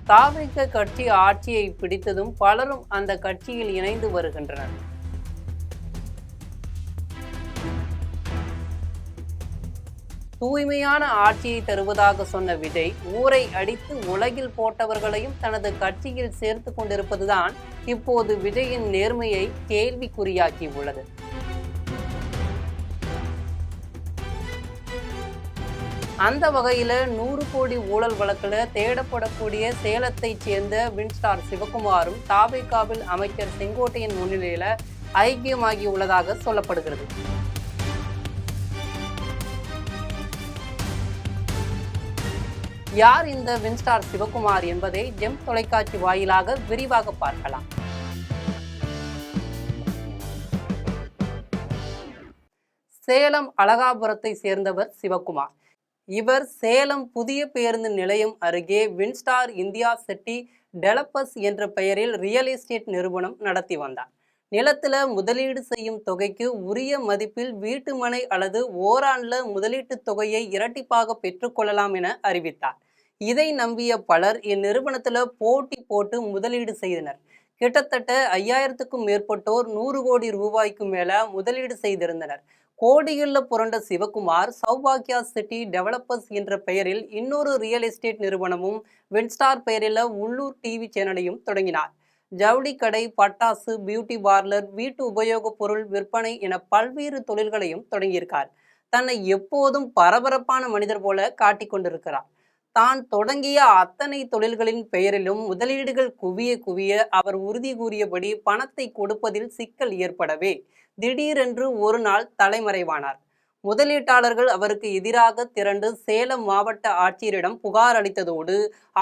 தாவேக கட்சி ஆட்சியை பிடித்ததும் பலரும் அந்த கட்சியில் இணைந்து வருகின்றனர். தூய்மையான ஆட்சியை தருவதாக சொன்ன விஜய் ஊரை அடித்து உலகில் போட்டவர்களையும் தனது கட்சியில் சேர்த்து கொண்டிருப்பதுதான் இப்போது விஜயின் நேர்மையை கேள்விக்குறியாக்கி உள்ளது. அந்த வகையில 100 கோடி ஊழல் வழக்குல தேடப்படக்கூடிய சேலத்தைச் சேர்ந்த வின்ஸ்டார் சிவகுமாரும் தாவேகாவில் அமைச்சர் செங்கோட்டையன் முன்னிலையில ஐக்கியமாகி உள்ளதாக சொல்லப்படுகிறது. யார் இந்த வின்ஸ்டார் சிவகுமார் என்பதை ஜெம் தொலைக்காட்சி வாயிலாக விரிவாக பார்க்கலாம். சேலம் அழகாபுரத்தை சேர்ந்தவர் சிவகுமார். இவர் சேலம் புதிய பேருந்து நிலையம் அருகே வின்ஸ்டார் இந்தியா சிட்டி டெவலப்பர்ஸ் என்ற பெயரில் ரியல் எஸ்டேட் நிறுவனம் நடத்தி வந்தார். நிலத்துல முதலீடு செய்யும் தொகைக்கு உரிய மதிப்பில் வீட்டு மனை அல்லது ஓராண்டுல முதலீட்டு தொகையை இரட்டிப்பாக பெற்றுக்கொள்ளலாம் என அறிவித்தார். இதை நம்பிய பலர் இந்நிறுவனத்துல போட்டி போட்டு முதலீடு செய்தனர். கிட்டத்தட்ட 5000க்கும் மேற்பட்டோர் 100 கோடி ரூபாய்க்கு மேல முதலீடு செய்திருந்தனர். கோடிகளில் புரண்ட சிவகுமார் சௌபாக்கியா சிட்டி டெவலப்பர்ஸ் என்ற பெயரில் இன்னொரு ரியல் எஸ்டேட் நிறுவனமும் வின்ஸ்டார் பெயரில் உள்ளூர் டிவி சேனலையும் தொடங்கினார். ஜவுளி கடை, பட்டாசு, பியூட்டி பார்லர், வீட்டு உபயோகப் பொருள் விற்பனை என பல்வேறு தொழில்களையும் தொடங்கியிருக்கார். தன்னை எப்போதும் பரபரப்பான மனிதர் போல காட்டிக் கொண்டிருக்கிறார். தான் தொடங்கிய அத்தனை தொழில்களின் பெயரிலும் முதலீடுகள் குவிய குவிய அவர் உறுதி கூறியபடி பணத்தை கொடுப்பதில் சிக்கல் ஏற்படவே திடீரென்று ஒரு நாள் தலைமறைவானார். முதலீட்டாளர்கள் அவருக்கு எதிராக திரண்டு சேலம் மாவட்ட ஆட்சியரிடம் புகார் அளித்ததோடு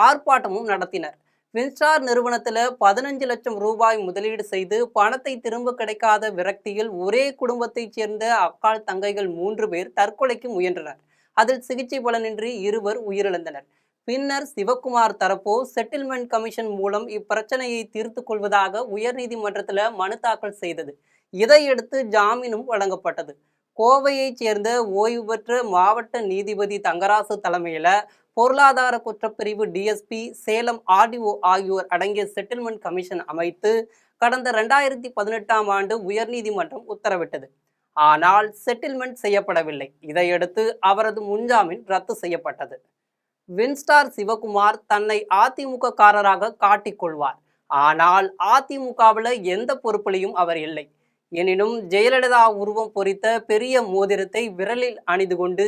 ஆர்ப்பாட்டமும் நடத்தினர். வின்ஸ்டார் நிறுவனத்தில் 15 லட்சம் ரூபாய் முதலீடு செய்து பணத்தை திரும்ப கிடைக்காத விரக்தியில் ஒரே குடும்பத்தைச் சேர்ந்த அக்காள் தங்கைகள் 3 பேர் தற்கொலைக்கு முயன்றனர். அதில் சிகிச்சை பலனின்றி 2 உயிரிழந்தனர். பின்னர் சிவகுமார் தரப்போ செட்டில்மெண்ட் கமிஷன் மூலம் இப்பிரச்சனையை தீர்த்து கொள்வதாக உயர்நீதிமன்றத்தில் மனு தாக்கல் செய்தது. இதையடுத்து ஜாமீனும் வழங்கப்பட்டது. கோவையைச் சேர்ந்த ஓய்வு பெற்ற மாவட்ட நீதிபதி தங்கராசு தலைமையில பொருளாதார குற்றப்பிரிவு டிஎஸ்பி, சேலம் ஆர்டிஓ ஆகியோர் அடங்கிய செட்டில்மெண்ட் கமிஷன் அமைத்து கடந்த 2018ஆம் ஆண்டு உயர்நீதிமன்றம் உத்தரவிட்டது. ஆனால் செட்டில்மெண்ட் செய்யப்படவில்லை. இதையடுத்து அவரது முன்ஜாமீன் ரத்து செய்யப்பட்டது. வின்ஸ்டார் சிவகுமார் தன்னை அதிமுக காரராக காட்டிக்கொள்வார். ஆனால் அதிமுகவில் எந்த பொறுப்பிலையும் அவர் இல்லை. எனினும் ஜெயலலிதா உருவம் பொறித்த பெரிய மோதிரத்தை விரலில் அணிந்து கொண்டு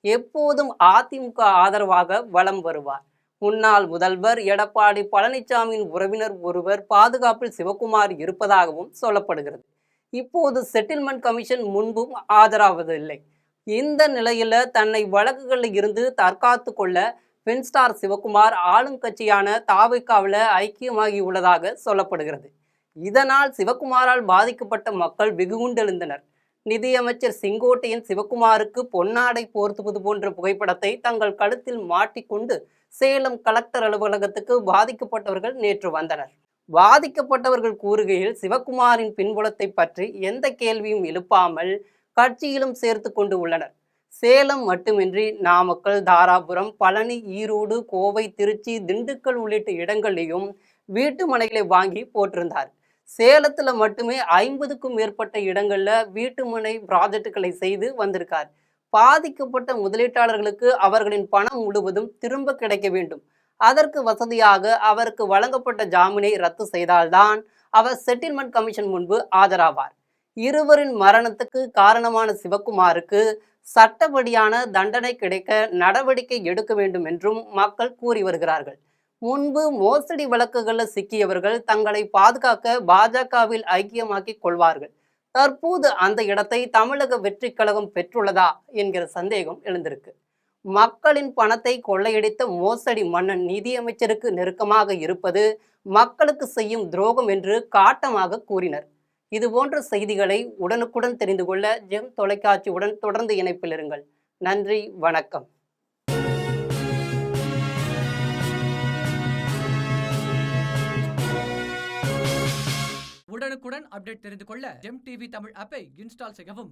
எப்போதும் அதிமுக ஆதரவாக வலம் வருவார். முன்னாள் முதல்வர் எடப்பாடி பழனிசாமியின் உறவினர் ஒருவர் பாதுகாப்பில் சிவகுமார் இருப்பதாகவும் சொல்லப்படுகிறது. இப்போது செட்டில்மெண்ட் கமிஷன் முன்பும் ஆதரவாவதில்லை. இந்த நிலையில தன்னை வழக்குகளில் இருந்து தற்காத்து கொள்ள வின்ஸ்டார் சிவகுமார் ஆளுங்கட்சியான தாவேகாவில் ஐக்கியமாகி உள்ளதாக சொல்லப்படுகிறது. இதனால் சிவகுமாரால் பாதிக்கப்பட்ட மக்கள் வெகுண்டெழுந்தனர். நிதியமைச்சர் செங்கோட்டையன் சிவகுமாருக்கு பொன்னாடை போர்த்துவது போன்ற புகைப்படத்தை தங்கள் கழுத்தில் மாட்டிக்கொண்டு சேலம் கலெக்டர் அலுவலகத்துக்கு பாதிக்கப்பட்டவர்கள் நேற்று வந்தனர். பாதிக்கப்பட்டவர்கள் கூறுகையில் சிவகுமாரின் பின்புலத்தை பற்றி எந்த கேள்வியும் எழுப்பாமல் கட்சியிலும் சேர்த்து கொண்டு உள்ளனர். சேலம் மட்டுமின்றி நாமக்கல், தாராபுரம், பழனி, ஈரோடு, கோவை, திருச்சி, திண்டுக்கல் உள்ளிட்ட இடங்களிலும் வீட்டு மனைகளை வாங்கி போட்டிருந்தார். சேலத்துல மட்டுமே 50க்கும் மேற்பட்ட இடங்கள்ல வீட்டுமனை ப்ராஜெக்டுகளை செய்து வந்திருக்கார். பாதிக்கப்பட்ட முதலீட்டாளர்களுக்கு அவர்களின் பணம் முழுவதும் திரும்ப கிடைக்க வேண்டும். அதற்கு வசதியாக அவருக்கு வழங்கப்பட்ட ஜாமீனை ரத்து செய்தால்தான் அவர் செட்டில்மெண்ட் கமிஷன் முன்பு ஆஜராவார். இருவரின் மரணத்துக்கு காரணமான சிவகுமாருக்கு சட்டப்படியான தண்டனை கிடைக்க நடவடிக்கை எடுக்க வேண்டும் என்றும் மக்கள் கூறி வருகிறார்கள். முன்பு மோசடி வழக்குகளில் சிக்கியவர்கள் தங்களை பாதுகாக்க பாஜகவில் ஐக்கியமாக்கி கொள்வார்கள். தற்போது அந்த இடத்தை தமிழக வெற்றி கழகம் பெற்றுள்ளதா என்கிற சந்தேகம் எழுந்திருக்கு. மக்களின் பணத்தை கொள்ளையடித்த மோசடி மன்னன் நிதியமைச்சருக்கு நெருக்கமாக இருப்பது மக்களுக்கு செய்யும் துரோகம் என்று காட்டமாக கூறினர். இதுபோன்ற செய்திகளை உடனுக்குடன் தெரிந்து கொள்ள ஜெம் தொலைக்காட்சியுடன் தொடர்ந்து இணைப்பில் இருங்கள். நன்றி, வணக்கம். உடனுக்குடன் அப்டேட் தெரிந்து கொள்ள ஜெம் டிவி தமிழ் ஆப்பை இன்ஸ்டால் செய்யவும்.